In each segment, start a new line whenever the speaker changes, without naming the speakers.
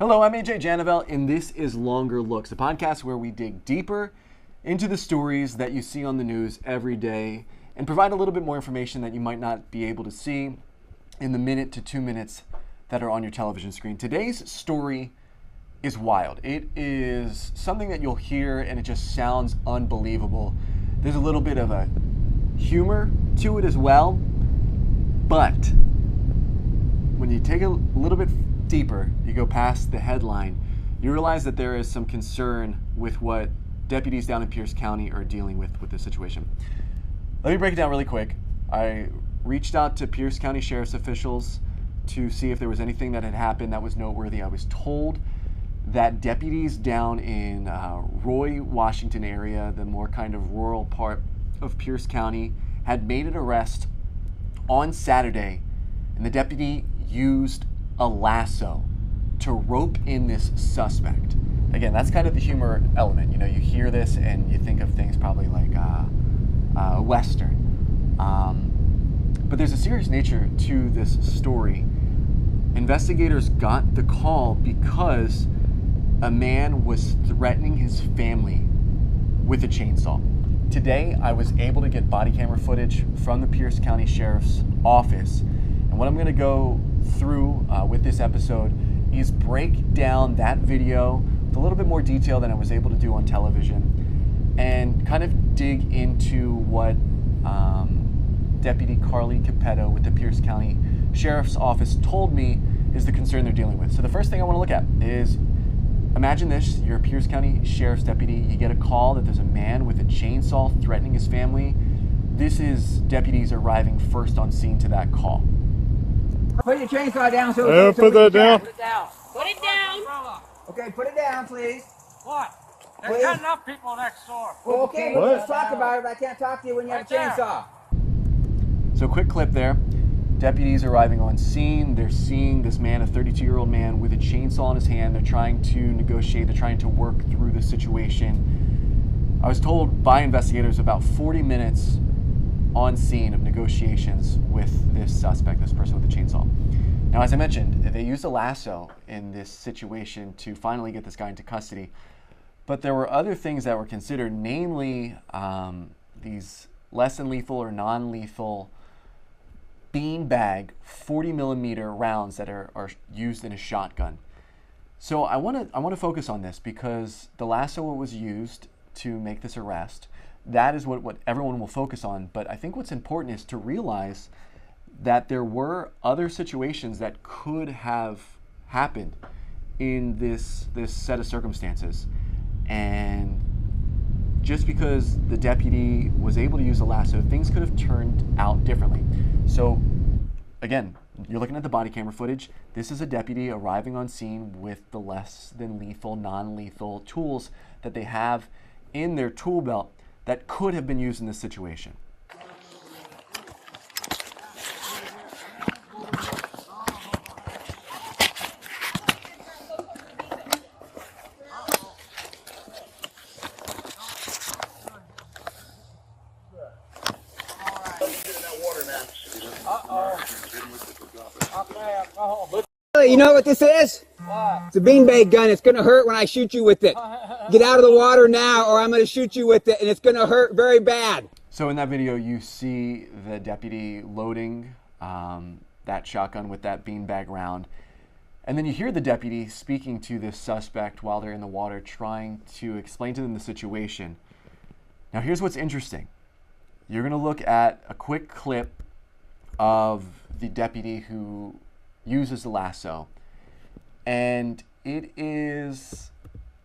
Hello, I'm AJ Janavel, and this is Longer Looks, a podcast where we dig deeper into the stories that you see on the news every day and provide a little bit more information that you might not be able to see in the minute to 2 minutes that are on your television screen. Today's story is wild. It is something that you'll hear and it just sounds unbelievable. There's a little bit of a humor to it as well, but when you take a little bit deeper, you go past the headline, you realize that there is some concern with what deputies down in Pierce County are dealing with this situation. Let me break it down really quick. I reached out to Pierce County Sheriff's officials to see if there was anything that had happened that was noteworthy. I was told that deputies down in Roy, Washington area, the more kind of rural part of Pierce County, had made an arrest on Saturday, and the deputy used a lasso to rope in this suspect. Again, that's kind of the humor element. You know, you hear this and you think of things probably like a Western. But there's a serious nature to this story. Investigators got the call because a man was threatening his family with a chainsaw. Today, I was able to get body camera footage from the Pierce County Sheriff's Office. And what I'm going to go through with this episode is break down that video with a little bit more detail than I was able to do on television and kind of dig into what Deputy Carly Capetto with the Pierce County Sheriff's Office told me is the concern they're dealing with. So the first thing I want to look at is, imagine this, you're a Pierce County Sheriff's deputy, you get a call that there's a man with a chainsaw threatening his family. This is deputies arriving first on scene to that call.
Put your chainsaw down so
we put that down.
Put it down. Put it down.
Okay, put it down, please.
What? There's not enough people next door.
Well, okay, let's talk about it, but I can't talk to you when you have a chainsaw.
So quick clip there. Deputies arriving on scene. They're seeing this man, a 32-year-old man with a chainsaw in his hand. They're trying to negotiate. They're trying to work through the situation. I was told by investigators about 40 minutes on scene of negotiations with this suspect, this person with the chainsaw. Now, as I mentioned, they used a lasso in this situation to finally get this guy into custody. But there were other things that were considered, namely these less than lethal or non-lethal beanbag 40 millimeter rounds that are used in a shotgun. So I want to focus on this because the lasso was used to make this arrest. That is what everyone will focus on. But I think what's important is to realize that there were other situations that could have happened in this set of circumstances. And just because the deputy was able to use a lasso, things could have turned out differently. So again, you're looking at the body camera footage. This is a deputy arriving on scene with the less than lethal, non-lethal tools that they have in their tool belt that could have been used in this situation.
You know what this is?
What?
It's a beanbag gun. It's going to hurt when I shoot you with it. Get out of the water now or I'm going to shoot you with it and it's going to hurt very bad.
So in that video, you see the deputy loading that shotgun with that beanbag round. And then you hear the deputy speaking to this suspect while they're in the water, trying to explain to them the situation. Now here's what's interesting. You're going to look at a quick clip of the deputy who uses the lasso. And it is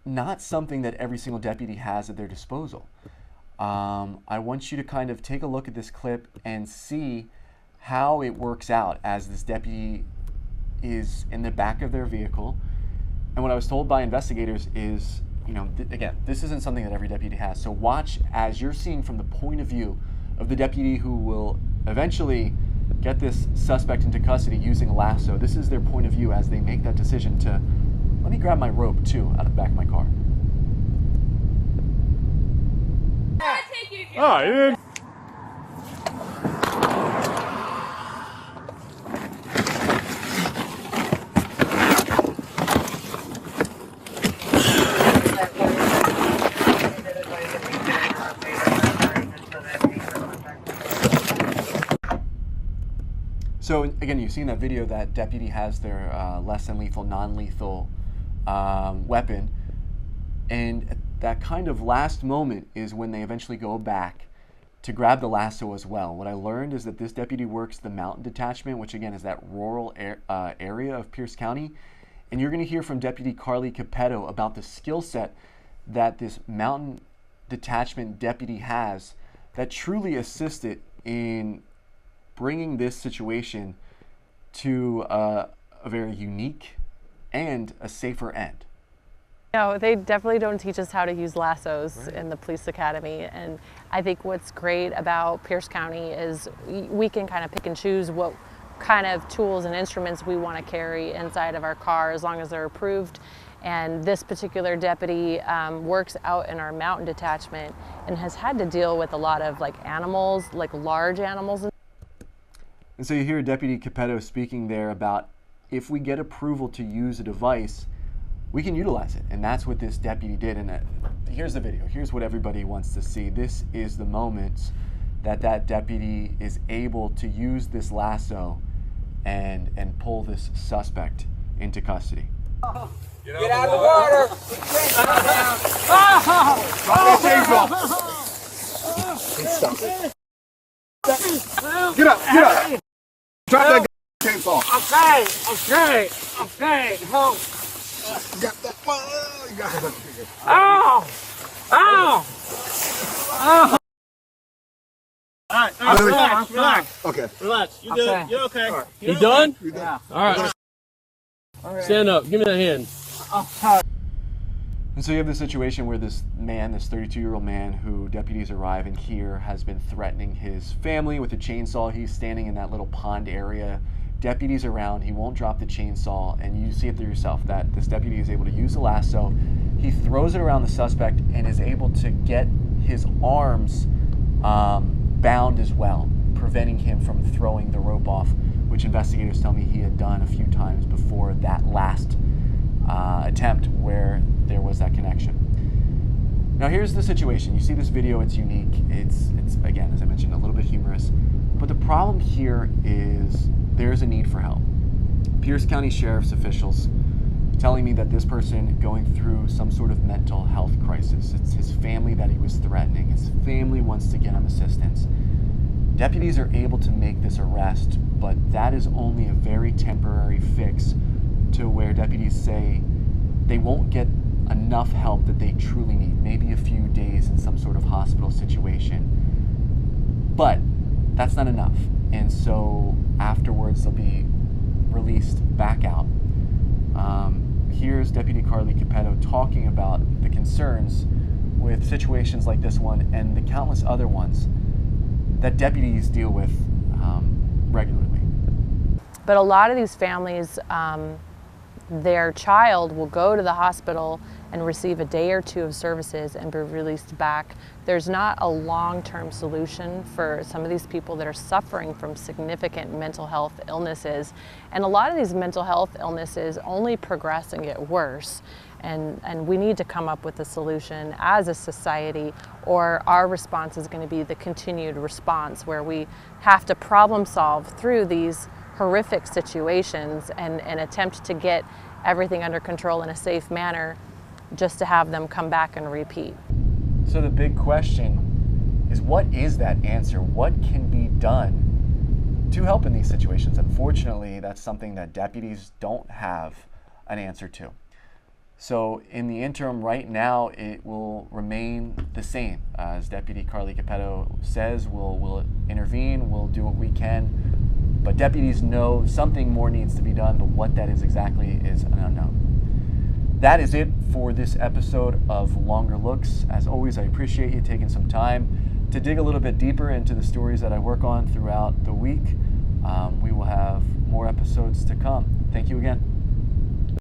not something that every single deputy has at their disposal. I want you to kind of take a look at this clip and see how it works out as this deputy is in the back of their vehicle. And what I was told by investigators is, you know, again, this isn't something that every deputy has. So watch as you're seeing from the point of view of the deputy who will eventually get this suspect into custody using a lasso. This is their point of view as they make that decision to, let me grab my rope too out of the back of my car.
Oh, you didn't.
So again, you've seen that video. That deputy has their less than lethal, non-lethal weapon, and at that kind of last moment is when they eventually go back to grab the lasso as well. What I learned is that this deputy works the mountain detachment, which again is that rural area of Pierce County, and you're going to hear from Deputy Carly Capetto about the skill set that this mountain detachment deputy has that truly assisted in bringing this situation to a very unique and a safer end.
No, they definitely don't teach us how to use lassos in the police academy. And I think what's great about Pierce County is we can kind of pick and choose what kind of tools and instruments we want to carry inside of our car as long as they're approved. And this particular deputy works out in our mountain detachment and has had to deal with a lot of animals, large animals.
And so you hear Deputy Capetto speaking there about if we get approval to use a device, we can utilize it. And that's what this deputy did. And here's the video. Here's what everybody wants to see. This is the moment that that deputy is able to use this lasso and pull this suspect into custody.
Get out of the water!
Get up! Drop that chainsaw.
Okay. Help.
You got that one. You got it.
Ow! All right, relax.
Okay.
Relax. You good? You okay?
Right.
You done?
Yeah.
All right. Stand up. Give me that hand.
And so you have this situation where this man, this 32-year-old man who deputies arrive and here has been threatening his family with a chainsaw. He's standing in that little pond area. Deputies around, he won't drop the chainsaw, and you see it through yourself that this deputy is able to use the lasso. He throws it around the suspect and is able to get his arms bound as well, preventing him from throwing the rope off, which investigators tell me he had done a few times before that last attempt where there was that connection. Now here's the situation. You see this video, it's unique. It's again, as I mentioned, a little bit humorous. But the problem here is there's a need for help. Pierce County Sheriff's officials telling me that this person going through some sort of mental health crisis. It's his family that he was threatening. His family wants to get him assistance. Deputies are able to make this arrest, but that is only a very temporary fix to where deputies say they won't get enough help that they truly need, maybe a few days in some sort of hospital situation. But that's not enough. And so afterwards they'll be released back out. Here's Deputy Carly Capetto talking about the concerns with situations like this one and the countless other ones that deputies deal with regularly.
But a lot of these families, their child will go to the hospital and receive a day or two of services and be released back. There's not a long-term solution for some of these people that are suffering from significant mental health illnesses. And a lot of these mental health illnesses only progress and get worse. And we need to come up with a solution as a society, or our response is going to be the continued response where we have to problem solve through these horrific situations and attempt to get everything under control in a safe manner just to have them come back and repeat.
So the big question is, what is that answer? What can be done to help in these situations? Unfortunately, that's something that deputies don't have an answer to. So in the interim right now, it will remain the same. As Deputy Carly Capetto says, we'll intervene, we'll do what we can, but deputies know something more needs to be done, but what that is exactly is an unknown. That is it for this episode of Longer Looks. As always, I appreciate you taking some time to dig a little bit deeper into the stories that I work on throughout the week. We will have more episodes to come. Thank you again.